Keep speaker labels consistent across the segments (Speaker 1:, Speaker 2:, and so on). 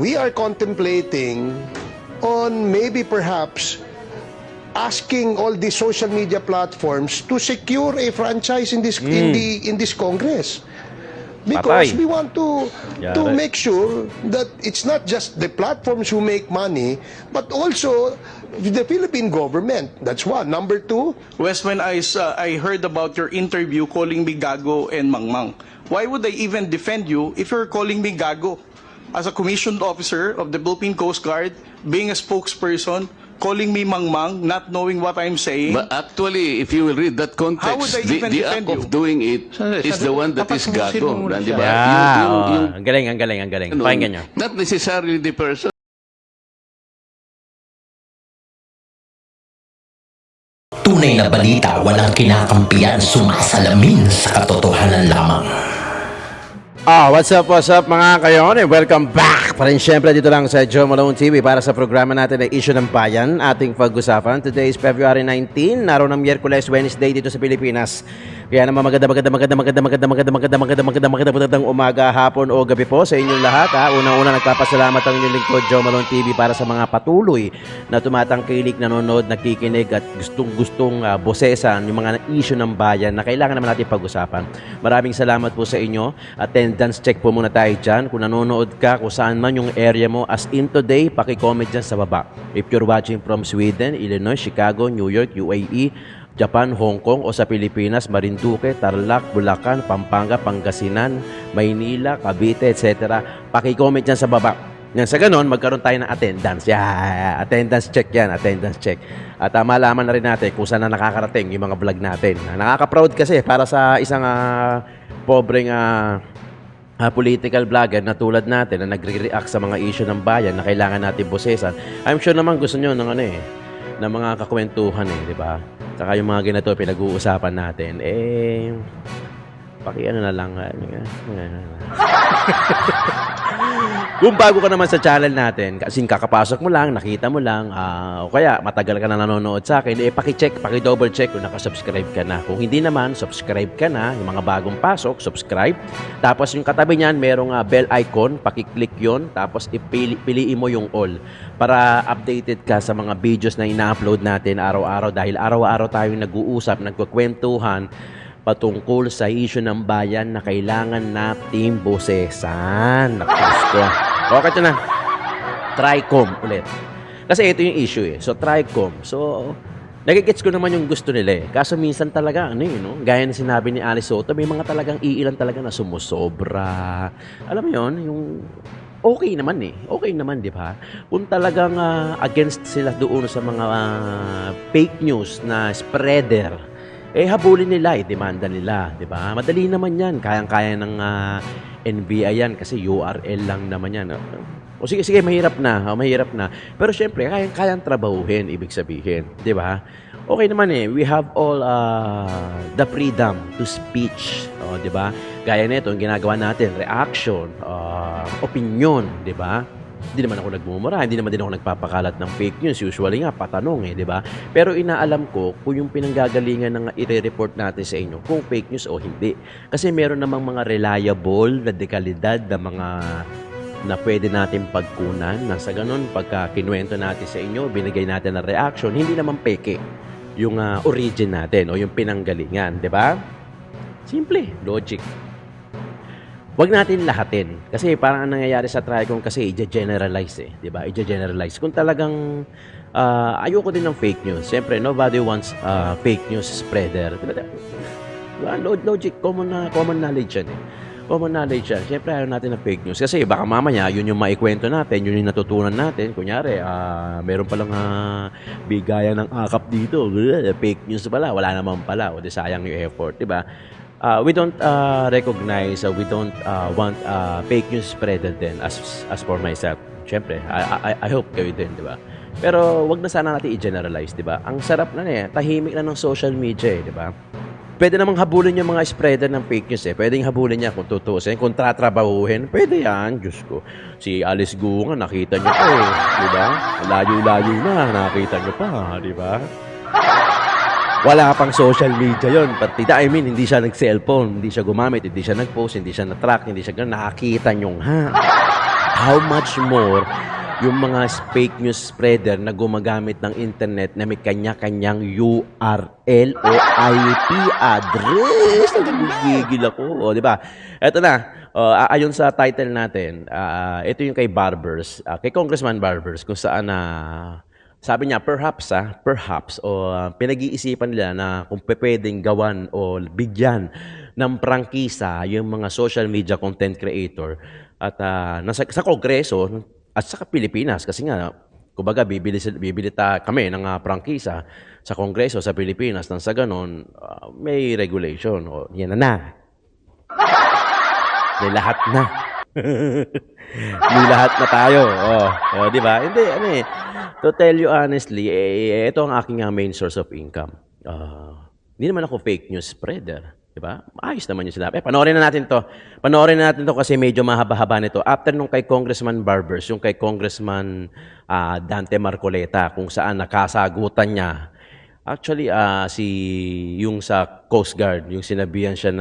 Speaker 1: we are contemplating on maybe perhaps asking all the social media platforms to secure a franchise in this in this Congress. Because
Speaker 2: Patay.
Speaker 1: we want to
Speaker 2: Yari.
Speaker 1: make sure that it's not just the platforms who make money, but also the Philippine government. That's one. Number two,
Speaker 3: Westman, I heard about your interview calling me Gago and Mangmang. Why would I even defend you if you're calling me Gago? As a commissioned officer of the Philippine Coast Guard, being a spokesperson, calling me Mangmang, not knowing what I'm saying.
Speaker 4: But actually, if you will read that
Speaker 3: How would
Speaker 4: context,
Speaker 3: I even
Speaker 4: the
Speaker 3: defend
Speaker 4: act
Speaker 3: you?
Speaker 4: of doing it is the one that is
Speaker 5: Papasusin
Speaker 4: gago.
Speaker 5: mo muna
Speaker 4: Di
Speaker 5: siya.
Speaker 4: ba?
Speaker 2: Yeah,
Speaker 4: Yung
Speaker 2: ang galing, ang galing, ang galing.
Speaker 4: ano,
Speaker 2: Pakinggan nyo.
Speaker 4: not necessarily the person.
Speaker 6: Tunay na balita, walang kinakampiyan, sumasalamin sa katotohanan lamang.
Speaker 2: What's up mga kayon? Welcome back pa rin syempre dito lang sa Joe Malone TV para sa programa natin na Issue ng Bayan, ating pag-usapan. Today is February 19, araw ng Miyerkules, Wednesday dito sa Pilipinas. Kaya naman magandang umaga, hapon o gabi po sa inyong lahat. Unang-una nagpapasalamat ang inyong lingkod Joe Malone TV para sa mga patuloy na tumatangkilik, nanonood, nakikinig at gustong bosesan yung mga issue ng bayan na kailangan naman natin pag-usapan. Maraming salamat po sa inyo. Attendance check po muna tayo dyan. Kung nanonood ka, kung saan man yung area mo, as in today, paki-comment dyan sa baba. If you're watching from Sweden, Illinois, Chicago, New York, UAE, Japan, Hong Kong o sa Pilipinas, Marinduque, Tarlac, Bulacan, Pampanga, Pangasinan, Maynila, Cavite, etc. Paki-comment dyan sa baba. Yan, sa ganon, magkaroon tayo ng attendance. Attendance check yan, attendance check. At malaman na rin natin kung saan na nakakarating yung mga vlog natin. Nakaka-proud kasi para sa isang pobreng political vlogger na tulad natin na nagre-react sa mga issue ng bayan na kailangan natin bosesan. I'm sure naman gusto nyo ng ng mga kakwentuhan di ba? Saka yung mga ganito pinag-uusapan natin, paki-ano na lang. Kung bago ka naman sa channel natin, kasing kakapasok mo lang, nakita mo lang, o kaya matagal ka na nanonood sa akin, paki-check, paki-double check kung nakasubscribe ka na. Kung hindi naman, subscribe ka na. Yung mga bagong pasok, subscribe. Tapos yung katabi niyan, merong bell icon, paki-click yon. Tapos piliin mo yung all para updated ka sa mga videos na ina-upload natin araw-araw. Dahil araw-araw tayong nag-uusap, nagkukwentuhan patungkol sa issue ng bayan na kailangan nating bosesan. Nakus ko. Okay ito na. Tricom ulit. Kasi ito yung issue So, Tricom. So, nagigets ko naman yung gusto nila Kaso minsan talaga, gaya na sinabi ni Alice Soto, may mga talagang iilan talaga na sumusobra. Alam mo yun, yung okay naman Okay naman, di ba? Kung talagang against sila doon sa mga fake news na spreader, habulin nila, demanda nila, di ba? Madali naman yan. Kayang-kaya ng NBI yan kasi URL lang naman yan. O sige, mahirap na. Pero syempre, kayang trabahuhin, ibig sabihin. Di ba? Okay naman We have all the freedom to speech. Di ba? Gaya nito, yung ginagawa natin, reaction, opinion, di ba? Hindi naman ako nagmumura, hindi naman din ako nagpapakalat ng fake news. Usually nga, patanong di ba? Pero inaalam ko kung yung pinanggagalingan ng i-report natin sa inyo, kung fake news o hindi. Kasi meron namang mga reliable na dekalidad na mga na pwede natin pagkunan. Na sa ganun, pagka kinuwento natin sa inyo, binigay natin ng reaction, hindi naman peke yung origin natin o yung pinanggalingan, di ba? Simple, logic. Huwag natin lahatin. Kasi parang ang nangyayari sa Tricom kasi i-generalize di ba? I-generalize. Kung talagang ayoko din ng fake news. Siyempre, nobody wants fake news spreader. Diba? Logic, common knowledge yan Common knowledge yan. Siyempre, ayaw natin ng fake news. Kasi baka mamaya, yun yung maikwento natin, yun yung natutunan natin. Kunyari, meron palang bigayan ng akap dito. Fake news pala. Wala naman pala. O di sayang yung effort. Diba? We don't recognize, we don't want fake news spreader din as for myself. Siyempre, I hope kayo din, di ba? Pero wag na sana natin i-generalize, di ba? Ang sarap na tahimik na ng social media, di ba? Pwede namang habulin yung mga spreader ng fake news Pwedeng habulin niya kung tutusin, kung tatrabahuhin. Pwede yan, Diyos ko. Si Alice Guo nga, nakita niyo pa di ba? Layo-layo na, nakita niyo pa, di ba? Wala pang social media yon. Partida, hindi siya nag-cellphone, hindi siya gumamit, hindi siya nag-post, hindi siya na-track, hindi siya nakakita niyong How much more yung mga fake news spreader na gumagamit ng internet na may kanya-kanyang URL o IP address. Nagigigil ako, di ba? Eto na, ayon sa title natin, ito yung kay Barbers, kay Congressman Barbers, kung saan sabi niya, perhaps, pinag-iisipan nila na kung pwedeng gawan o bigyan ng prangkisa yung mga social media content creator at sa Kongreso at sa Pilipinas. Kasi nga, kumbaga, bibili kami ng prangkisa sa Kongreso, sa Pilipinas, nang sa ganon, may regulation. O, yan na. May lahat na. May lahat na tayo. Di ba? Hindi, to tell you honestly, ito ang aking main source of income. Hindi naman ako fake news spreader. Di ba? Ayos naman yung sinabi. Panoorin na natin to. Panoorin na natin to kasi medyo mahaba-haba nito. After nung kay Congressman Barbers, yung kay Congressman Dante Marcoleta, kung saan nakasagutan niya. Actually, yung sa Coast Guard, yung sinabihan siya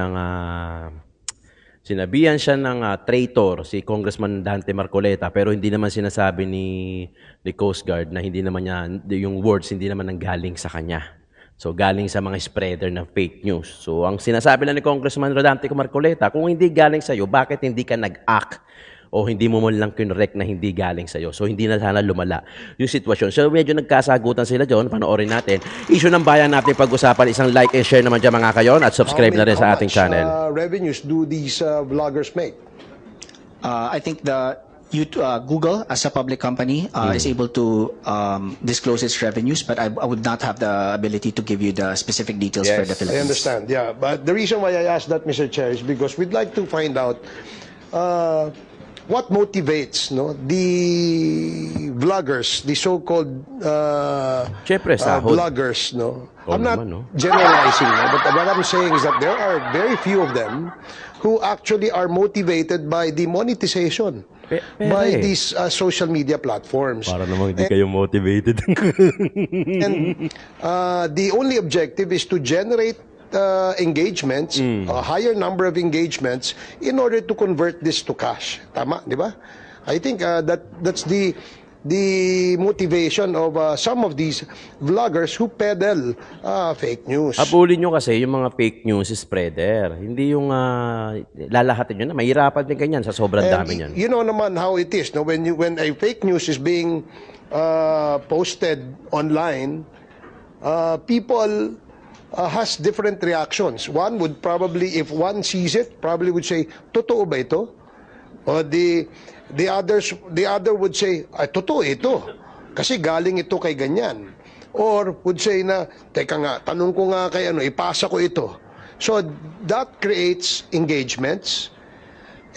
Speaker 2: ng traitor, si Congressman Dante Marcoleta, pero hindi naman sinasabi ni Coast Guard na hindi naman niya, yung words hindi naman nanggaling sa kanya. So, galing sa mga spreader ng fake news. So, ang sinasabi lang ni Congressman Dante Marcoleta, kung hindi galing sa'yo, bakit hindi ka nag-act o hindi mo man lang kinrek na hindi galing sa'yo? So, hindi na sana lumala yung sitwasyon. So, medyo nagkasagutan sila dyan. Panoorin natin. Issue ng bayan natin pag-usapan. Isang like and share naman dyan mga kayon at subscribe na rin sa ating channel.
Speaker 1: Revenues do these vloggers make?
Speaker 5: I think Google, as a public company, is able to disclose its revenues, but I would not have the ability to give you the specific details for the Philippines.
Speaker 1: I understand, yeah. But the reason why I asked that, Mr. Chair, is because we'd like to find out what motivates the vloggers, the so-called
Speaker 2: Siyempre, sahod.
Speaker 1: vloggers.
Speaker 2: Oo
Speaker 1: I'm not
Speaker 2: naman,
Speaker 1: generalizing, but what I'm saying is that there are very few of them who actually are motivated by the monetization by these social media platforms.
Speaker 2: Para namang hindi kayo motivated.
Speaker 1: And the only objective is to generate engagements, a higher number of engagements, in order to convert this to cash. Tama, di ba? I think that's the motivation of some of these vloggers who peddle fake news.
Speaker 2: Habulin nyo kasi yung mga fake news spreader. Hindi yung lalahatin nyo na. Mahirapan din ganyan sa sobrang dami niyan.
Speaker 1: You know naman how it is. No? When a fake news is being posted online, people has different reactions. One would probably, if one sees it, probably would say, totoo ba ito? Or the other would say, ay, totoo ito. Kasi galing ito kay ganyan. Or would say na, teka nga, tanong ko nga kay ipasa ko ito. So that creates engagements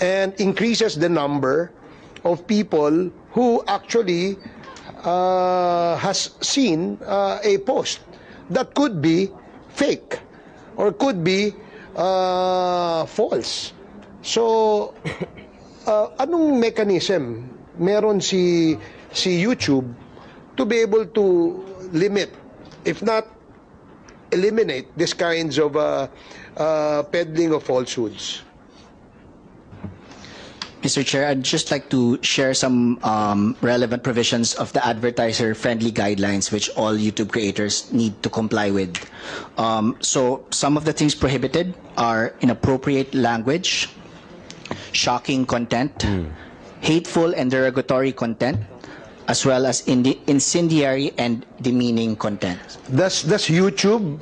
Speaker 1: and increases the number of people who actually has seen a post that could be fake or could be false. So, anong mechanism meron si YouTube to be able to limit, if not eliminate, these kinds of peddling of falsehoods?
Speaker 5: Mr. Chair, I'd just like to share some relevant provisions of the advertiser-friendly guidelines which all YouTube creators need to comply with. So some of the things prohibited are inappropriate language, shocking content, hateful and derogatory content, as well as incendiary and demeaning content.
Speaker 1: Does YouTube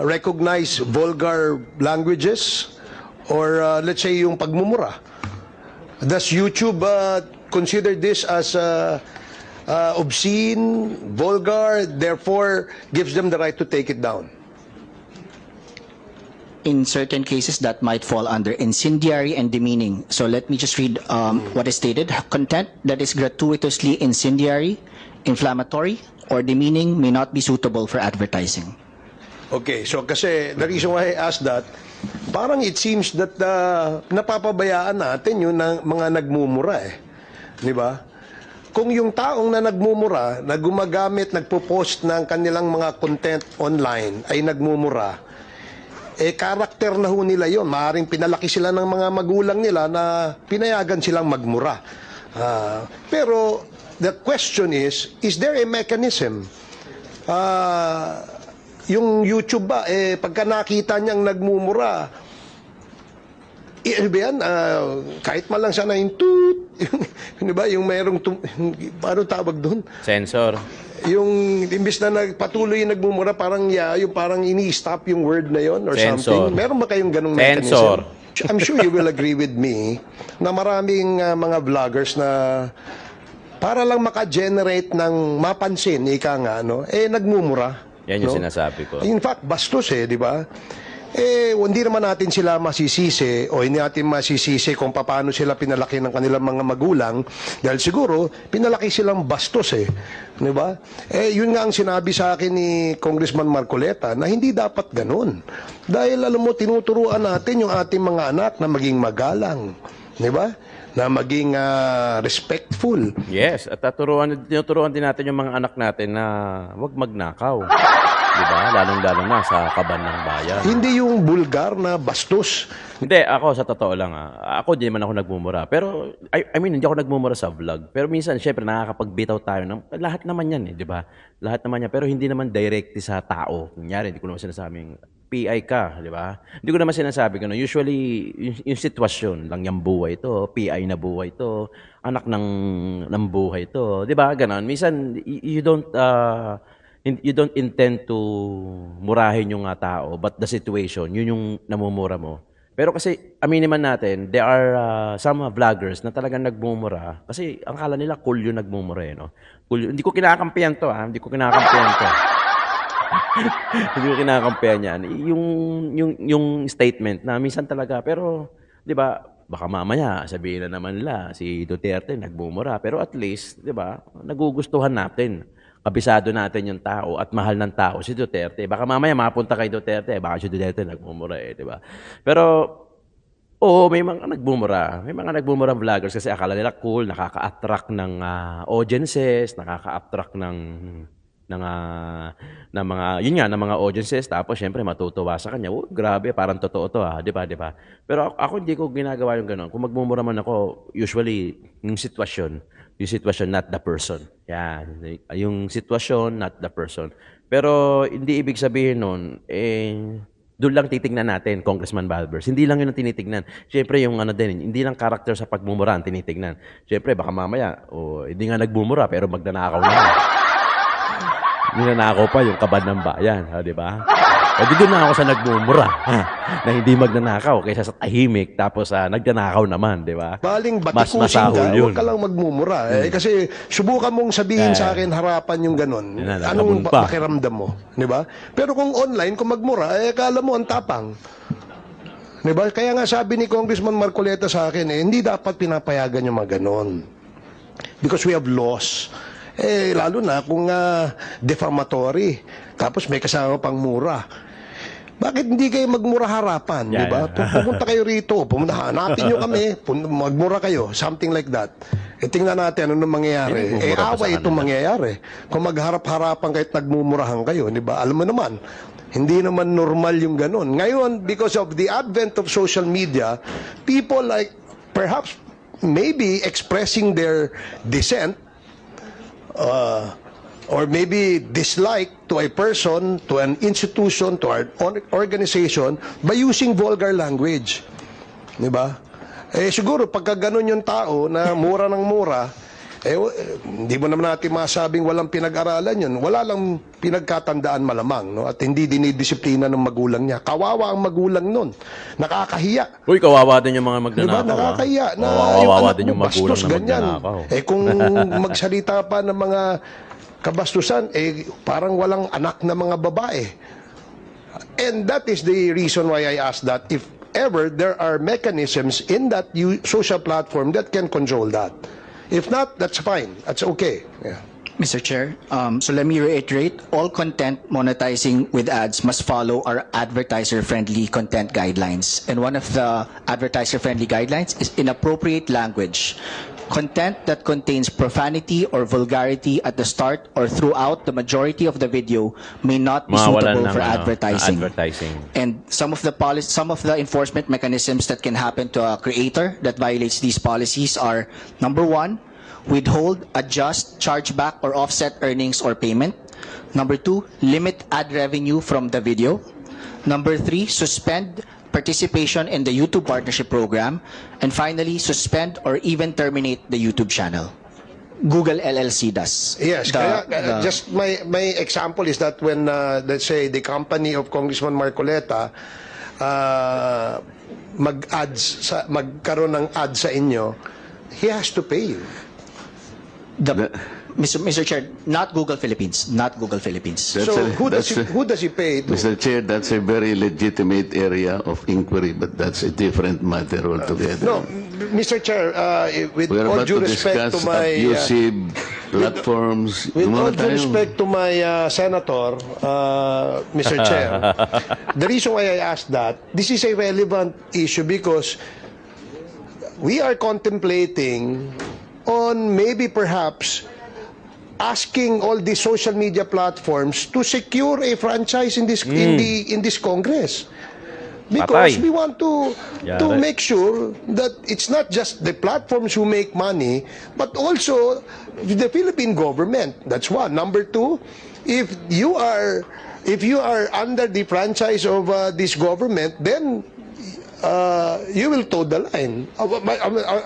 Speaker 1: recognize vulgar languages or let's say yung pagmumura? Does YouTube consider this as obscene, vulgar, therefore gives them the right to take it down?
Speaker 5: In certain cases, that might fall under incendiary and demeaning. So let me just read what is stated. Content that is gratuitously incendiary, inflammatory, or demeaning may not be suitable for advertising.
Speaker 1: Okay, so kasi the reason why I asked that, parang it seems that napapabayaan natin yung mga nagmumura Di ba? Kung yung taong na nagmumura, na gumagamit, nagpo-post ng kanilang mga content online ay nagmumura, karakter na ho nila yon. Maaaring pinalaki sila ng mga magulang nila na pinayagan silang magmura. Pero the question is there a mechanism? Yung YouTube ba, pagka nakita niyang nagmumura, ano ba yan? Kahit man lang sana yung toot, di ba? Yung mayroong, paano tawag doon?
Speaker 2: Sensor.
Speaker 1: Yung imbis na nagpatuloy yung nagmumura, parang yung parang ini-stop yung word na yon or
Speaker 2: Sensor.
Speaker 1: something. Meron ba kayong ganong
Speaker 2: Sensor.
Speaker 1: mechanism? I'm sure you will agree with me na maraming mga vloggers na para lang maka-generate ng mapansin, ika nga, nagmumura.
Speaker 2: Yan yung sinasabi ko.
Speaker 1: In fact, bastos di ba? Hindi naman natin sila masisisi o hindi natin masisisi kung paano sila pinalaki ng kanilang mga magulang dahil siguro pinalaki silang bastos di ba? Yun nga ang sinabi sa akin ni Congressman Marcoleta na hindi dapat ganun. Dahil alam mo, tinuturuan natin yung ating mga anak na maging magalang, di ba? Na maging respectful.
Speaker 2: Yes, at tinuturuan din natin yung mga anak natin na huwag magnakaw. Diba? Lalong-lalo na sa kaban ng bayan.
Speaker 1: Hindi yung bulgar na bastos.
Speaker 2: Hindi, ako sa totoo lang ako di man ako nagmumura. Pero, I mean, hindi ako nagmumura sa vlog. Pero minsan, syempre, nakakapagbitaw tayo ng, lahat naman yan di ba? Lahat naman yan. Pero hindi naman directly sa tao. Kunyari, hindi ko naman sinasabing, PI ka, di ba? Hindi ko naman sinasabi gano'n. Usually, yung sitwasyon lang yung buhay to, PI na buhay to, anak ng buhay to, di ba? Ganon. Minsan, you don't intend to murahin yung tao, but the situation, yun yung namumura mo. Pero kasi, aminin man natin, there are some vloggers na talagang nagmumura. Kasi ang kala nila, cool yung nagmumura, no? Cool, hindi ko kinakampihan to, Hindi ko kinakampihan to. Hindi ko kinakampihan yan. Yung statement na minsan talaga, pero, di ba, baka mamaya sabihin na naman nila, si Duterte nagmumura. Pero at least, di ba, nagugustuhan natin. Kabisado natin yung tao at mahal ng tao si Duterte. Baka mamaya mapunta kay Duterte, baka si Duterte nagmumura di ba? Pero, oo, may mga nagmumura. May mga nagmumura vloggers kasi akala nila cool, nakaka-attract ng audiences, nakaka-attract ng mga, yun nga, ng mga audiences. Tapos, syempre, matutuwa sa kanya. Oh, grabe, parang totoo to, di ba, di ba? Pero ako hindi ko ginagawa yung gano'n. Kung magmumura man ako, usually, yung sitwasyon, not the person. Yan. Yung sitwasyon, not the person. Pero hindi ibig sabihin nun, doon lang titignan natin, Congressman Balbers. Hindi lang yun ang tinitignan. Siyempre, yung hindi lang karakter sa pagmumura ang tinitignan. Siyempre, baka mamaya, hindi nga nagmumura, pero magnanakaw na. Ninanakaw pa yung kaban ng bayan, di ba? Doon na ako sa nagmumura, na hindi magnanakaw kaysa sa tahimik, tapos nagnanakaw naman, di ba?
Speaker 1: Baling batikusin ka, huwag ka lang magmumura. Kasi subukan mong sabihin sa akin harapan yung ganun. Anong pakiramdam mo? Di ba? Pero kung online, kung magmura, akala mo ang tapang. Di ba? Kaya nga sabi ni Congressman Marcoleta sa akin, hindi dapat pinapayagan yung mga ganun. Because we have laws. Lalo na kung defamatory. Tapos may kasama pang mura. Bakit hindi kayo magmura harapan, di ba? Pumunta kayo rito, hanapin nyo kami, magmura kayo, something like that. Tingnan natin ano mangyayari. Away itong mangyayari. Kung magharap-harapan kahit nagmumurahan kayo, di ba? Alam mo naman, hindi naman normal yung ganun. Ngayon, because of the advent of social media, people like, perhaps, maybe expressing their dissent, or maybe dislike to a person, to an institution, to an organization by using vulgar language. Di ba? Siguro pagka ganun yung tao na mura ng mura, hindi mo naman natin masabing walang pinag-aralan yun. Wala lang pinagkatandaan malamang, no? At hindi dinidisiplina ng magulang niya. Kawawa ang magulang nun. Nakakahiya.
Speaker 2: Uy, kawawa din yung mga magnanakaw.
Speaker 1: Diba? Nakakahiya. Na
Speaker 2: kawawa din yung
Speaker 1: magulang
Speaker 2: bastos,
Speaker 1: na magnanakaw. Kung magsalita pa ng mga kabastusan, parang walang anak na mga babae. And that is the reason why I asked that if ever there are mechanisms in that social platform that can control that. If not, that's fine. That's okay. Yeah.
Speaker 5: Mr. Chair, so let me reiterate, all content monetizing with ads must follow our advertiser-friendly content guidelines. And one of the advertiser-friendly guidelines is inappropriate language Content that contains profanity or vulgarity at the start or throughout the majority of the video may not be
Speaker 2: Mawawalan
Speaker 5: suitable
Speaker 2: ng,
Speaker 5: for
Speaker 2: ano,
Speaker 5: advertising.
Speaker 2: advertising.
Speaker 5: And some of the enforcement mechanisms that can happen to a creator that violates these policies are: number one, withhold, adjust, charge back, or offset earnings or payment. Number two, limit ad revenue from the video. Number three, suspend participation in the YouTube Partnership Program. And finally, suspend or even terminate the YouTube channel. Google LLC does.
Speaker 1: Yes, just my example is that when, let's say, the company of Congressman Marcoleta magkaroon ng ad sa inyo, he has to pay you.
Speaker 5: Mr. Chair, not Google Philippines. Not Google Philippines.
Speaker 4: That's
Speaker 1: So
Speaker 4: a-
Speaker 1: who does
Speaker 4: that's
Speaker 1: he pay to?
Speaker 4: Mr. Chair, that's a very legitimate area of inquiry, but that's a different matter altogether.
Speaker 1: No, Mr. Chair, with
Speaker 4: We're
Speaker 1: all
Speaker 4: about
Speaker 1: due
Speaker 4: to
Speaker 1: respect
Speaker 4: discuss
Speaker 1: to my
Speaker 4: abusive platforms.
Speaker 1: with
Speaker 4: Yung
Speaker 1: all
Speaker 4: mga
Speaker 1: due
Speaker 4: tayo-
Speaker 1: respect to my senator, Mr. Chair, the reason why I asked that, this is a relevant issue because we are contemplating on maybe perhaps asking all the social media platforms to secure a franchise in this in this Congress. Because
Speaker 2: Patay.
Speaker 1: we want to
Speaker 2: Yari.
Speaker 1: make sure that it's not just the platforms who make money, but also the Philippine government. That's one. Number two, if you are under the franchise of this government, then you will toe the line.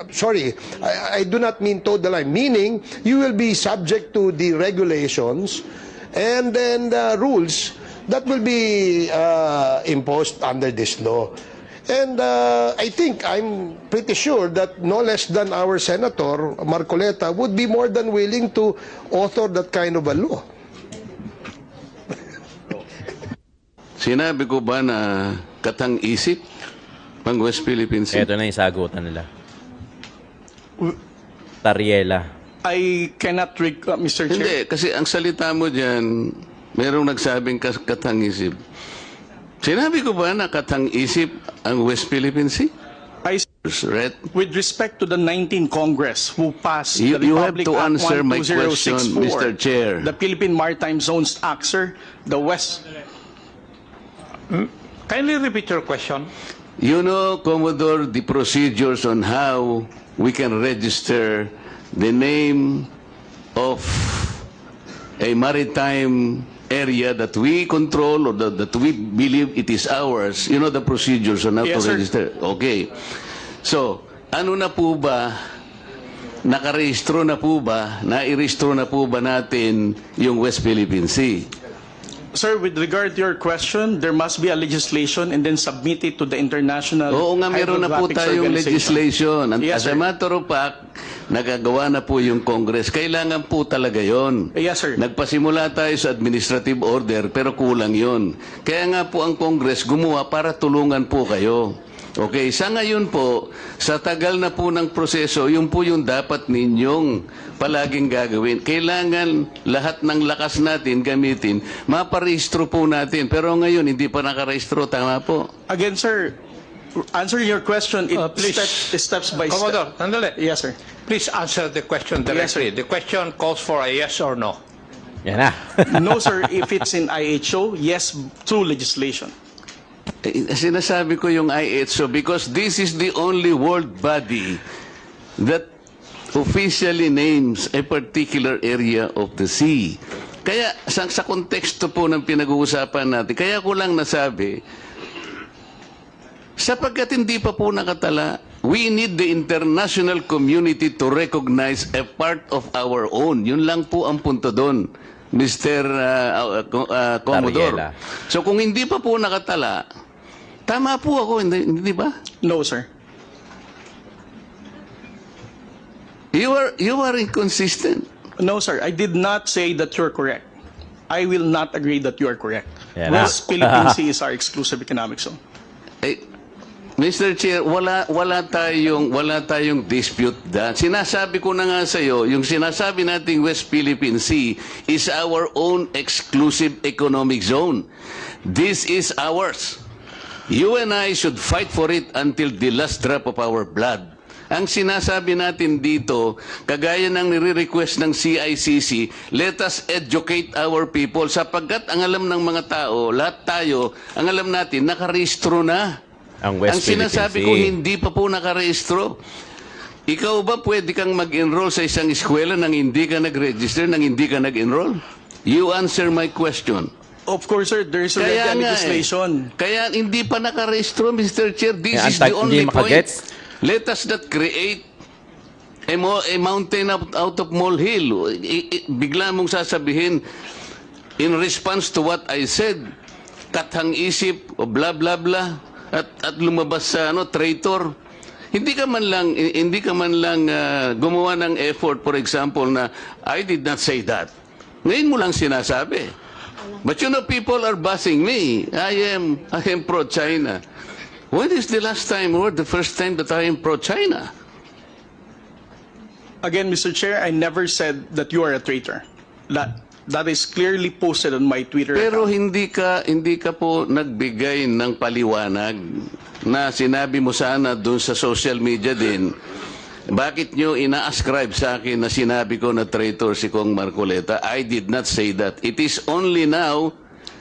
Speaker 1: Sorry, I do not mean toe the line. Meaning, you will be subject to the regulations and then the rules that will be imposed under this law. And I think, I'm pretty sure that no less than our Senator Marcoleta would be more than willing to author that kind of a law.
Speaker 4: Sinabi ko ba na katang-isip ang West Philippine Sea?
Speaker 2: Ito na yung sagutan nila. Tariela.
Speaker 3: I cannot, Mr. Chair.
Speaker 4: Hindi, kasi ang salita mo dyan, merong nagsabing katang-isip. Sinabi ko ba na katang-isip ang West Philippine Sea?
Speaker 3: I,
Speaker 4: Right?
Speaker 3: with respect to the 19 Congress who passed
Speaker 4: You-
Speaker 3: the
Speaker 4: you have
Speaker 3: Republic
Speaker 4: to
Speaker 3: Act
Speaker 4: answer my question,
Speaker 3: 12064,
Speaker 4: Mr. Chair.
Speaker 3: the Philippine Maritime Zones Act, sir, the West.
Speaker 7: Kindly repeat your question.
Speaker 4: You know, Commodore, the procedures on how we can register the name of a maritime area that we control or that we believe it is ours. You know the procedures on how
Speaker 3: Yes,
Speaker 4: to
Speaker 3: sir.
Speaker 4: register. Okay. So, ano na po ba, nakarehistro na po ba, nairehistro na po ba natin yung West Philippine Sea?
Speaker 3: Sir, with regard to your question, there must be a legislation and then submit it to the International
Speaker 4: Oo nga, meron na po
Speaker 3: Hydrographics
Speaker 4: tayong
Speaker 3: Organization.
Speaker 4: legislation.
Speaker 3: Yes,
Speaker 4: As a
Speaker 3: sir.
Speaker 4: matter of fact, nagagawa na po yung Congress. Kailangan po talaga yon.
Speaker 3: Yes, sir.
Speaker 4: Nagpasimula tayo sa administrative order, pero kulang yon. Kaya nga po ang Congress gumawa para tulungan po kayo. Okay, sa ngayon po, sa tagal na po ng proseso, yun po yung dapat ninyong palaging gagawin. Kailangan lahat ng lakas natin gamitin, maparehistro po natin. Pero ngayon, hindi pa nakarehistro, tama po.
Speaker 3: Again, sir, answering your question, it
Speaker 7: Please.
Speaker 3: steps by
Speaker 7: Commodore,
Speaker 3: step.
Speaker 7: sandali.
Speaker 3: Yes, sir.
Speaker 7: Please answer the question
Speaker 3: Yes,
Speaker 7: directly. The question calls for a yes or no.
Speaker 2: Yan na.
Speaker 3: No, sir, if it's in IHO, yes, through legislation.
Speaker 4: Sinasabi ko yung IHO because this is the only world body that officially names a particular area of the sea. Kaya sa konteksto po ng pinag-uusapan natin, kaya ko lang nasabi, sapagkat hindi pa po nakatala, we need the international community to recognize a part of our own. Yun lang po ang punto doon, Mr. Commodore.
Speaker 2: Tariela.
Speaker 4: So kung hindi pa po nakatala, tama po ako, hindi ba?
Speaker 3: No, sir.
Speaker 4: You are inconsistent.
Speaker 3: No, sir. I did not say that you're correct. I will not agree that you are correct.
Speaker 2: Yan na.
Speaker 3: West Philippine Sea is our exclusive economic zone.
Speaker 4: Eh, Mr. Chair, wala tayong dispute that. Sinasabi ko na nga sa iyo, yung sinasabi nating West Philippine Sea is our own exclusive economic zone. This is ours. You and I should fight for it until the last drop of our blood. Ang sinasabi natin dito, kagaya ng nire-request ng CICC, let us educate our people sapagkat ang alam ng mga tao, lahat tayo, ang alam natin, nakarehistro na.
Speaker 2: Ang West
Speaker 4: Ang sinasabi
Speaker 2: Philippine
Speaker 4: ko,
Speaker 2: Sea.
Speaker 4: hindi pa po nakarehistro. Ikaw ba pwede kang mag-enroll sa isang eskwela nang hindi ka nag-register, nang hindi ka nag-enroll? You answer my question.
Speaker 3: Of course, sir, there is already a legislation.
Speaker 4: Kaya hindi pa nakarehistro, Mr. Chair. This
Speaker 2: Kaya
Speaker 4: is the only
Speaker 2: hindi
Speaker 4: point.
Speaker 2: makagets.
Speaker 4: Let us not create a mountain out of molehill. Bigla mong sasabihin, in response to what I said, kathang isip, o blah blah blah, at lumabas sa traitor. Hindi ka man lang gumawa ng effort, for example, na I did not say that. Ngayon mo lang sinasabi. But you know, people are bashing me. I am pro-China. When is the last time or the first time that I am pro-China?
Speaker 3: Again, Mr. Chair, I never said that you are a traitor. That is clearly posted on my Twitter
Speaker 4: Pero
Speaker 3: account.
Speaker 4: hindi ka po nagbigay ng paliwanag na sinabi mo sana doon sa social media din. Bakit nyo ina-ascribe sa akin na sinabi ko na traitor si Kong Marcoleta? I did not say that. It is only now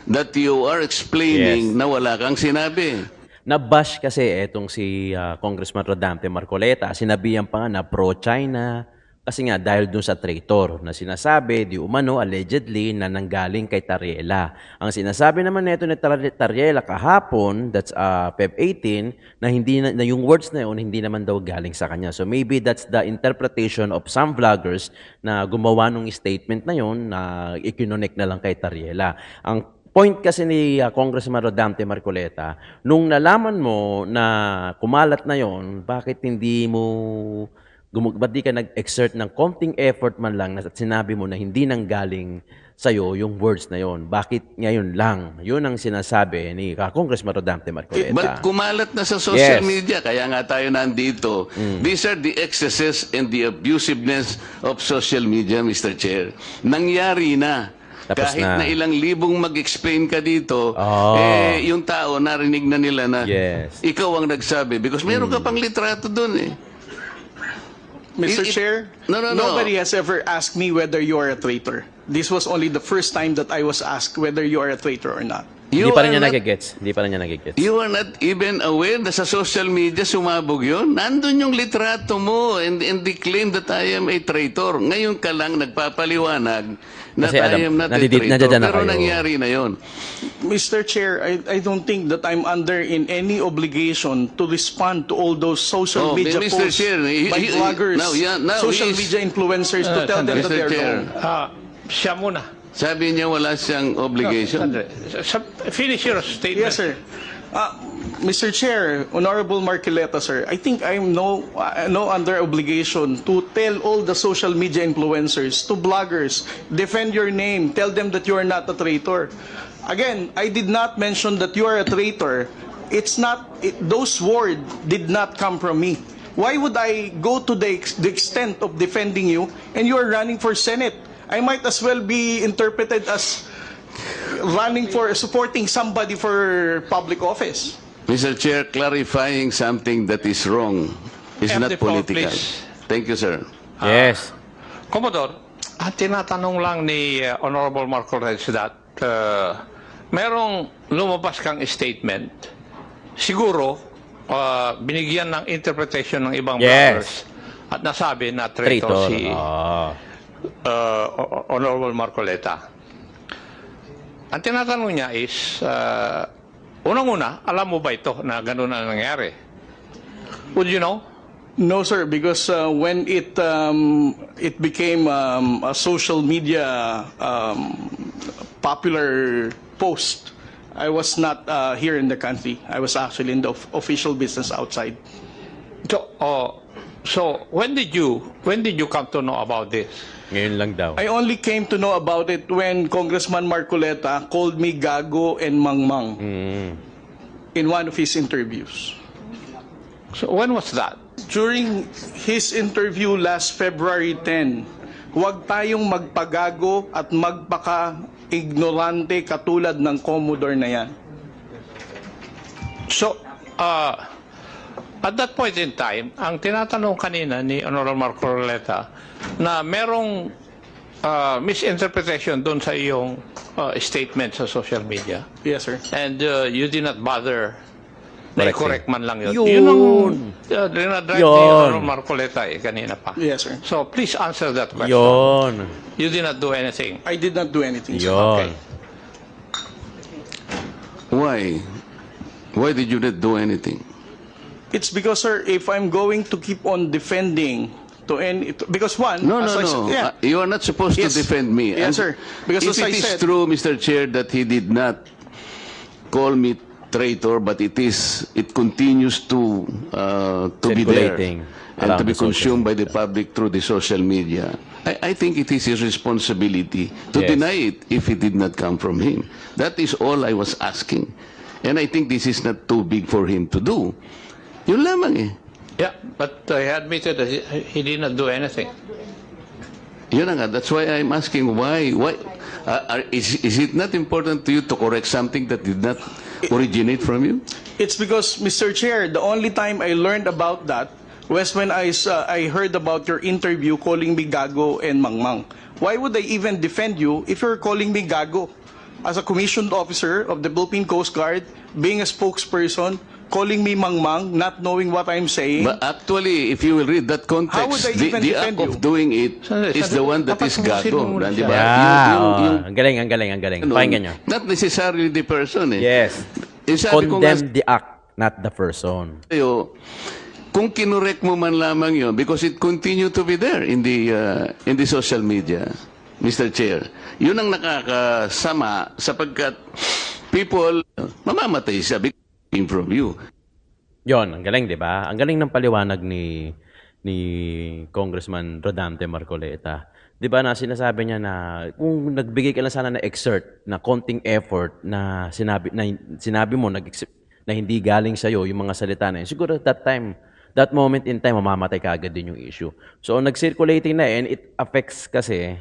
Speaker 4: that you are explaining
Speaker 2: Yes.
Speaker 4: na wala kang sinabi.
Speaker 2: Nabash kasi etong si Congressman Rodante Marcoleta. Sinabihan pa nga na pro-China. Kasi nga dahil dun sa traitor na sinasabi, di umano, allegedly, na nanggaling kay Tariela. Ang sinasabi naman nito ni Tariela kahapon, that's Feb 18, na hindi na yung words na yun, hindi naman daw galing sa kanya. So maybe that's the interpretation of some vloggers na gumawa nung statement na yun na ikinonek na lang kay Tariela. Ang point kasi ni Congressman Rodante Marcoleta, nung nalaman mo na kumalat na yon, bakit hindi mo ba't di ka nag-exert ng konting effort man lang at sinabi mo na hindi nanggaling sa'yo yung words na yon? Bakit ngayon lang? Yun ang sinasabi ni Congressman Rodante Marcoleta.
Speaker 4: But kumalat na sa social
Speaker 2: Yes.
Speaker 4: media, kaya nga tayo nandito. These are the excesses and the abusiveness of social media, Mr. Chair. Nangyari na.
Speaker 2: Tapos
Speaker 4: Kahit na
Speaker 2: na.
Speaker 4: ilang libong mag-explain ka dito,
Speaker 2: Oh.
Speaker 4: yung tao narinig na nila na
Speaker 2: Yes.
Speaker 4: ikaw ang nagsabi. Because meron ka pang litrato dun eh.
Speaker 3: Mr.
Speaker 4: It-
Speaker 3: Chair,
Speaker 4: No.
Speaker 3: nobody has ever asked me whether you are a traitor. This was only the first time that I was asked whether you are a traitor or not.
Speaker 2: Hindi
Speaker 4: You
Speaker 2: pa rin
Speaker 4: are
Speaker 2: niya
Speaker 4: not-
Speaker 2: nagigets. Hindi pa rin niya nagigets.
Speaker 4: You are not even aware na sa social media sumabog yun? Nandun yung litrato mo and they claim that I am a traitor. Ngayon ka lang nagpapaliwanag na
Speaker 2: Kasi
Speaker 4: I
Speaker 2: alam,
Speaker 4: am not a
Speaker 2: nandiyan
Speaker 4: traitor.
Speaker 2: na
Speaker 4: Pero
Speaker 2: kayo.
Speaker 4: nangyari na yun.
Speaker 3: Mr. Chair, I don't think that I'm under in any obligation to respond to all those social
Speaker 4: Oh,
Speaker 3: media
Speaker 4: Mr.
Speaker 3: posts
Speaker 4: Chair,
Speaker 3: by vloggers,
Speaker 4: now
Speaker 3: social
Speaker 4: he's-
Speaker 3: media influencers to tell them that
Speaker 4: Mr.
Speaker 3: they are
Speaker 4: Chair,
Speaker 3: wrong.
Speaker 7: Siya muna.
Speaker 4: sabi niya wala siyang obligation.
Speaker 7: Sandali. Finish your statement.
Speaker 3: Yes, sir. Mr. Chair, Honorable Marcoleta, sir, I think I'm no under obligation to tell all the social media influencers, to bloggers, defend your name, tell them that you are not a traitor. Again, I did not mention that you are a traitor. It's not, those words did not come from me. Why would I go to the extent of defending you and you are running for Senate? I might as well be interpreted as running for, supporting somebody for public office.
Speaker 4: Mr. Chair, clarifying something that is wrong is
Speaker 7: Have
Speaker 4: not
Speaker 7: the floor,
Speaker 4: political.
Speaker 7: please.
Speaker 4: Thank you, sir.
Speaker 2: Yes.
Speaker 7: Commodore, tinatanong lang ni Honorable Marco Reds that merong lumabas kang statement. Siguro, binigyan ng interpretation ng ibang
Speaker 2: Yes.
Speaker 7: bloggers at nasabi na traitor
Speaker 2: Traitor.
Speaker 7: si Honorable Marcoleta. Ang tinatanong niya is, unang-una, alam mo ba ito na gano'n na nangyari? Would you know?
Speaker 3: No, sir, because when it became a social media popular post, I was not here in the country. I was actually in the official business outside.
Speaker 7: So when did you come to know about this?
Speaker 2: Ngayon lang daw.
Speaker 3: I only came to know about it when Congressman Marcoleta called me Gago and Mangmang in one of his interviews.
Speaker 7: So when was that?
Speaker 3: During his interview last February 10, huwag tayong magpagago at magpaka-ignorante katulad ng Commodore na yan.
Speaker 7: So At that point in time, ang tinatanong kanina ni Honorable Marcoleta na merong misinterpretation doon sa iyong statement sa social media.
Speaker 3: Yes, sir.
Speaker 7: And you did not bother na i-correct man lang yun.
Speaker 2: Yun.
Speaker 7: Yun ang dinadrive ni
Speaker 2: Yun.
Speaker 7: Honorable Marcoleta kanina pa.
Speaker 3: Yes, sir.
Speaker 7: So please answer that question.
Speaker 2: Yon.
Speaker 7: You did not do anything.
Speaker 3: I did not do anything, sir.
Speaker 2: Yon.
Speaker 4: Why? Why did you not do anything?
Speaker 3: It's because, sir, if I'm going to keep on defending because one,
Speaker 4: No,
Speaker 3: as
Speaker 4: no,
Speaker 3: I
Speaker 4: no.
Speaker 3: said, yeah,
Speaker 4: You are not supposed
Speaker 3: Yes.
Speaker 4: to defend me.
Speaker 3: Yes, sir. Because
Speaker 4: if
Speaker 3: as I
Speaker 4: it is
Speaker 3: said-
Speaker 4: true, Mr. Chair, that he did not call me traitor, but it continues to be there
Speaker 2: Circulating
Speaker 4: and
Speaker 2: around
Speaker 4: to be
Speaker 2: the social
Speaker 4: consumed by the public through the social media. I think it is his responsibility to
Speaker 2: Yes.
Speaker 4: deny it if it did not come from him. That is all I was asking. And I think this is not too big for him to do. Yun lamang eh.
Speaker 7: Yeah, but he admitted that he did not do anything.
Speaker 4: Yun na nga, that's why I'm asking why is it not important to you to correct something that did not originate from you?
Speaker 3: it's because, Mr. Chair, the only time I learned about that was when I heard about your interview calling me Gago and Mangmang. Why would I even defend you if you're calling me Gago? As a commissioned officer of the Philippine Coast Guard, being a spokesperson, calling me Mangmang, not knowing what I'm saying.
Speaker 4: But actually, if you will read that
Speaker 3: How would
Speaker 4: context,
Speaker 3: I even
Speaker 4: the
Speaker 3: defend
Speaker 4: act of
Speaker 3: you?
Speaker 4: doing it
Speaker 7: Sandali,
Speaker 4: is the one that
Speaker 7: dapat
Speaker 4: is
Speaker 7: tapusin mo
Speaker 4: gago.
Speaker 7: muna
Speaker 4: Di
Speaker 7: siya.
Speaker 4: ba?
Speaker 2: Yeah.
Speaker 4: Yung
Speaker 2: Ang galing, ang galing, ang galing.
Speaker 4: ano,
Speaker 2: Pakinggan nyo.
Speaker 4: not necessarily the person eh.
Speaker 2: Yes.
Speaker 4: Eh, sabi ko nga
Speaker 2: Condemn the act, not the person.
Speaker 4: sa'yo, kung kinorek mo man lamang yun, because it continue to be there in the social media, Mr. Chair, yun ang nakakasama sapagkat people, mamamatay siya because from you.
Speaker 2: Yon, ang galing, di ba? Ang galing ng paliwanag ni Congressman Rodante Marcoleta. Di ba na sinasabi niya na kung nagbigay ka lang sana na exert, na konting effort na sinabi mo na hindi galing sa iyo yung mga salita na yun, siguro that moment in time, mamamatay ka agad din yung issue. So, nag-circulating na and it affects kasi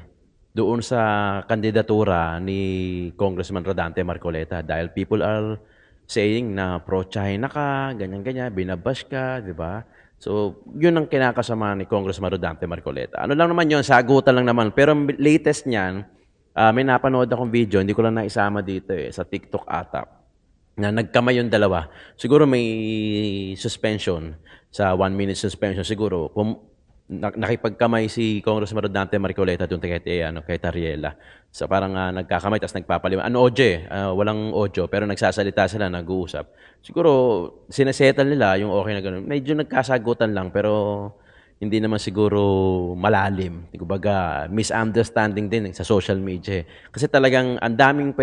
Speaker 2: doon sa kandidatura ni Congressman Rodante Marcoleta dahil people are saying na pro-China ka, ganyan-ganyan, binabash ka, di ba? So, yun ang kinakasama ni Congressman Rodante Marcoleta. Ano lang naman yun, sagutan lang naman. Pero latest niyan, may napanood akong video, hindi ko lang naisama dito sa TikTok ata, na nagkamay yung dalawa. Siguro may suspension, sa 1-minute suspension siguro. Nakipagkamay si Congressman Rodante Marcoleta doon kay Tariela. So parang nagkakamay tapos nagpapaliwan. Walang audio pero nagsasalita sila, nag-uusap. Siguro sinesettle nila yung okay na gano'n. Medyo nagkasagutan lang pero hindi naman siguro malalim. Kumbaga misunderstanding din sa social media. Kasi talagang ang daming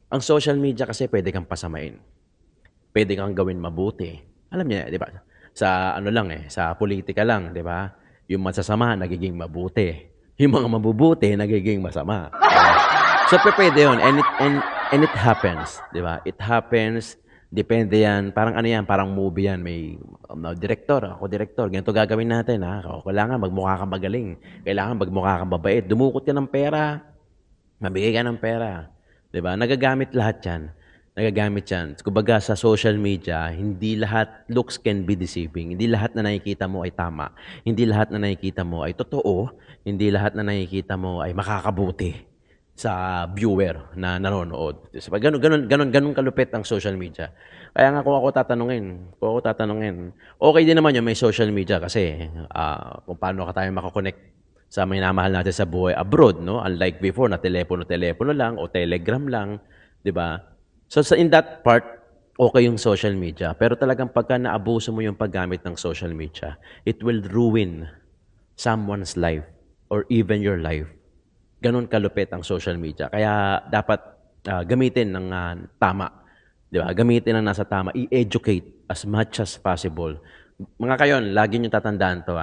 Speaker 2: ang social media kasi pwede kang pasamain. Pwede kang gawin mabuti. Alam niyo, di ba? Sa sa politika lang, di ba? Yung masasama, nagiging mabuti. Yung mga mabubuti, nagiging masama. So, pwede yun. And it happens, di ba? It happens. Depende yan. Parang parang movie yan. May director, ako director. Ganito gagawin natin, ha? Kailangan magmukha kang magaling. Kailangan magmukha kang mabait. Dumukot ka ng pera. Mabigay ka ng pera. Di ba? Nagagamit lahat yan. Kumbaga sa social media, hindi lahat looks can be deceiving. Hindi lahat na nakikita mo ay tama. Hindi lahat na nakikita mo ay totoo. Hindi lahat na nakikita mo ay makakabuti sa viewer na nanonood. So, ganun kalupit ang social media. Kaya nga kung ako tatanungin, okay din naman yung may social media kasi kung paano ka tayo makakonect sa minamahal natin sa buhay abroad, no? Unlike before na telepono lang o telegram lang, 'di ba? So in that part, okay yung social media. Pero talagang pagka naabuso mo yung paggamit ng social media, it will ruin someone's life or even your life. Ganon kalupit ang social media. Kaya dapat gamitin ng tama. Di ba? Gamitin ng nasa tama. I-educate as much as possible. Mga kayon, lagi nyo tatandaan to.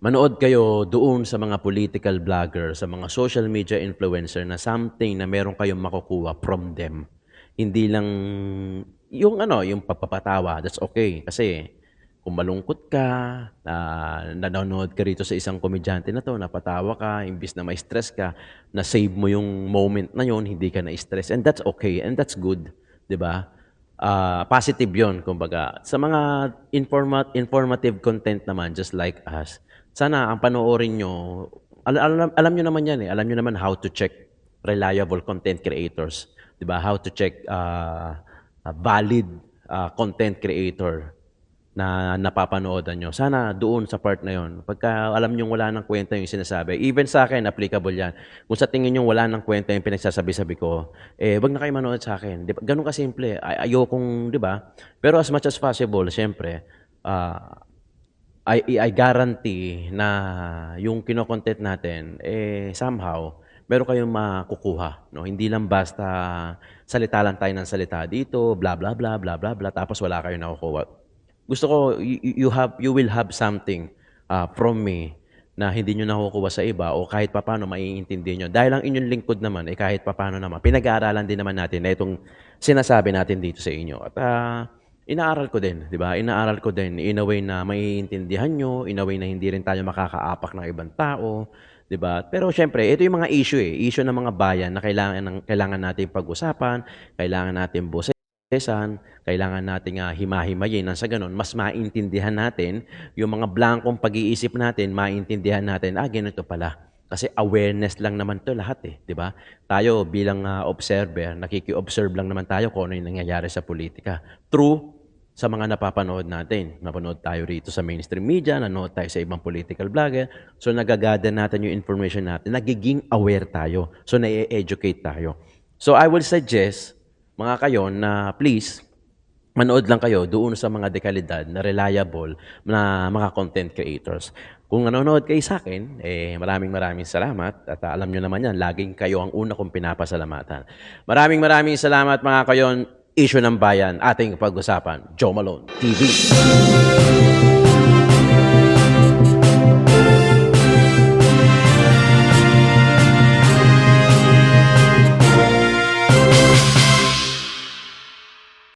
Speaker 2: Manood kayo doon sa mga political vlogger, sa mga social media influencer na something na meron kayong makukuha from them. Hindi lang yung pagpapatawa, that's okay. Kasi kung malungkot ka, nanonood ka rito sa isang komedyante na to, napatawa ka, imbis na ma-stress ka, na-save mo yung moment na yon, hindi ka na-stress. And that's okay, and that's good. 'Di ba? positive yon kumbaga. Sa mga informative content naman, just like us, sana ang panoorin nyo, alam nyo naman yan alam nyo naman how to check reliable content creators. Diba? How to check valid content creator na napapanoodan nyo. Sana doon sa part na yon. Pagka alam nyo wala ng kwenta yung sinasabi, even sa akin, applicable yan. Kung sa tingin nyo wala ng kwenta yung pinagsasabi-sabi ko, wag na kayo manood sa akin. Diba? Ganun kasimple. Ayokong, di ba? Pero as much as possible, siyempre, I guarantee na yung kinokontent natin, somehow, meron kayong makukuha. No? Hindi lang basta salita lang tayo ng salita dito, bla bla bla bla bla bla, tapos wala kayong nakukuha. Gusto ko, you will have something from me na hindi nyo nakukuha sa iba o kahit papano maiintindihan nyo. Dahil ang inyong lingkod naman, kahit papano naman, pinag-aaralan din naman natin na itong sinasabi natin dito sa inyo. At inaaral ko din, di ba? Inaaral ko din in a way na maiintindihan nyo, in a way na hindi rin tayo makakaapak ng ibang tao, di ba? Pero syempre, ito yung mga issue issue ng mga bayan na kailangan natin pag-usapan, kailangan natin kailangan nating himahimayin nang sa ganun, mas maintindihan natin yung mga blankong pag-iisip natin, maintindihan natin, ganito pala. Kasi awareness lang naman to lahat di ba? Tayo bilang observer, nakiki-observe lang naman tayo kung ano yung nangyayari sa politika. True sa mga napapanood natin. Napanood tayo rito sa mainstream media, nanood tayo sa ibang political blogger. So nagagather natin yung information natin, nagiging aware tayo. So na-educate tayo. So I will suggest mga kayo na please, manood lang kayo doon sa mga dekalidad na reliable na mga content creators. Kung nanonood kayo sa akin, maraming salamat. At alam nyo naman yan, laging kayo ang una kong pinapasalamatan. Maraming salamat mga kayon. Issue ng Bayan, ating pag-usapan. Joe Malone TV.